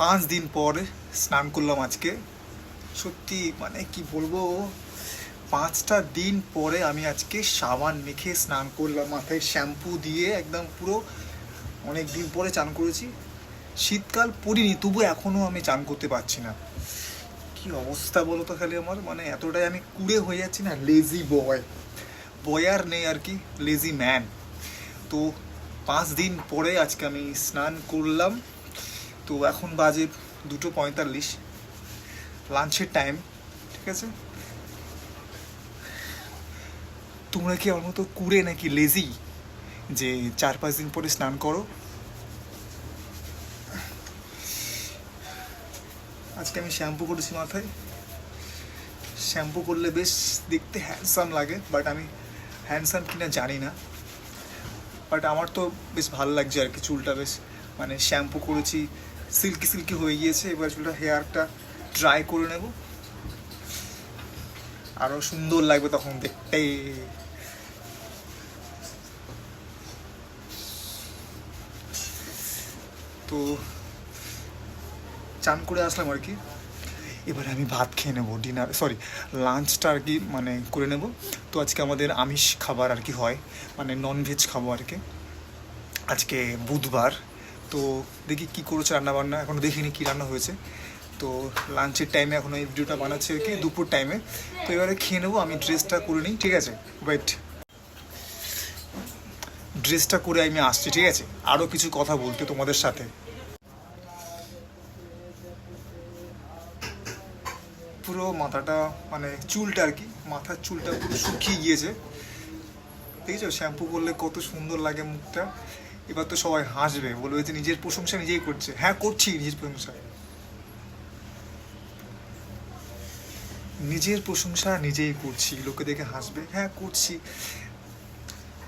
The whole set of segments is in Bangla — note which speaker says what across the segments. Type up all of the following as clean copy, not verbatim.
Speaker 1: 5 দিন পর স্নান করলাম আজকে। সত্যি মানে কি বলবো, 5টা দিন পরে আমি আজকে সাবান মেখে স্নান করলাম, মাথায় শ্যাম্পু দিয়ে একদম পুরো। অনেক দিন পরে চান করেছি, শীতকাল পড়িনি তবু এখনও আমি চান করতে পারছি না। কি অবস্থা বলো তো, খালি আমার মানে এতটাই আমি কুড়ে হয়ে যাচ্ছি না, লেজি বয়। বয় আর নেই আর কি, লেজি ম্যান। তো 5 দিন পরে আজকে আমি স্নান করলাম। তো এখন বাজে 2:45, লাঞ্চের টাইম, ঠিক আছে। তোমরা কি আমার মতো কুড়ে নাকি লেজি যে 4-5 দিন পরে স্নান করো? আজকে আমি শ্যাম্পু করেছি মাথায়। শ্যাম্পু করলে বেশ দেখতে হ্যান্ডসাম লাগে, বাট আমি হ্যান্ডসাম কিনা জানি না। বাট আমার তো বেশ ভালো লাগছে আর কি, চুলটা বেশ মানে শ্যাম্পু করেছি, সিল্কি সিল্কি হয়ে গিয়েছে। এবার চুলটা হেয়ারটা ড্রাই করে নেব, আরও সুন্দর লাগবে তখন দেখতে। তো চান করে আসলাম আর কি। এবারে আমি ভাত খেয়ে নেবো, ডিনার সরি লাঞ্চটা আর কি মানে করে নেব। তো আজকে আমাদের আমিষ খাবার আর কি হয়, মানে ননভেজ খাবো আর কি। আজকে বুধবার, তো দেখি কী করেছে রান্নাবান্না, এখনও দেখিনি কী রান্না হয়েছে। তো লাঞ্চের টাইমে এখন এই ভিডিওটা বানাচ্ছি আর কি, দুপুর টাইমে। তো এবারে খেয়ে নেবো, আমি ড্রেসটা করে নিই, ঠিক আছে। ওয়েট, ড্রেসটা করে আমি আসছি, ঠিক আছে, আরও কিছু কথা বলতে তোমাদের সাথে। পুরো মাথাটা মানে চুলটা আর কি, মাথার চুলটা পুরো শুকিয়ে গিয়েছে, দেখেছো শ্যাম্পু করলে কত সুন্দর লাগে মুখটা। এবার তো সবাই হাসবে, বলবে যে নিজের প্রশংসা নিজেই করছে। হ্যাঁ করছি নিজের প্রশংসা, নিজের প্রশংসা নিজেই করছি, লোকে দেখে হাসবে, হ্যাঁ করছি।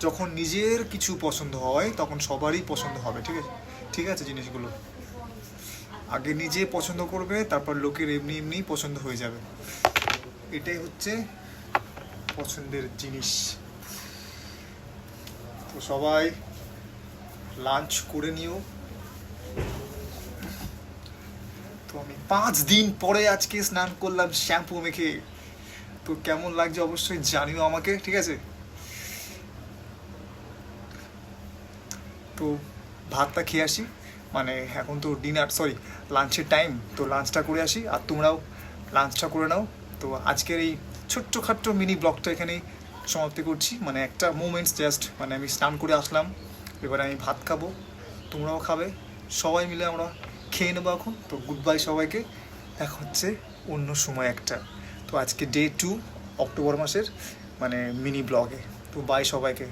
Speaker 1: যখন নিজের কিছু পছন্দ হয় তখন সবারই পছন্দ হবে, ঠিক আছে। ঠিক আছে, জিনিসগুলো আগে নিজে পছন্দ করবে, তারপর লোকের এমনি এমনি পছন্দ হয়ে যাবে। এটাই হচ্ছে পছন্দের জিনিস। তো সবাই লাঞ্চ করে নিও। তো আমি 5 দিন পরে আজকে স্নান করলাম শ্যাম্পু মেখে। তো কেমন লাগছে অবশ্যই জানিও আমাকে, ঠিক আছে। তো ভাতটা খেয়ে আসি, মানে এখন তো ডিনার সরি লাঞ্চের টাইম, তো লাঞ্চটা করে আসি, আর তোমরাও লাঞ্চটা করে নাও। তো আজকের এই ছোট্টখাট্ট মিনি ব্লগটা এখানেই সমাপ্তি করছি, মানে একটা মোমেন্টস জাস্ট, মানে আমি স্নান করে আসলাম, এবারে আমি ভাত খাবো, তোমরাও খাবে, সবাই মিলে আমরা খেয়ে নেবো এখন। তো গুড বাই সবাইকে, দেখা হচ্ছে অন্য সময় একটা। তো আজকে ডে 2 অক্টোবর মাসের মানে মিনি ব্লগে। তো বাই সবাইকে।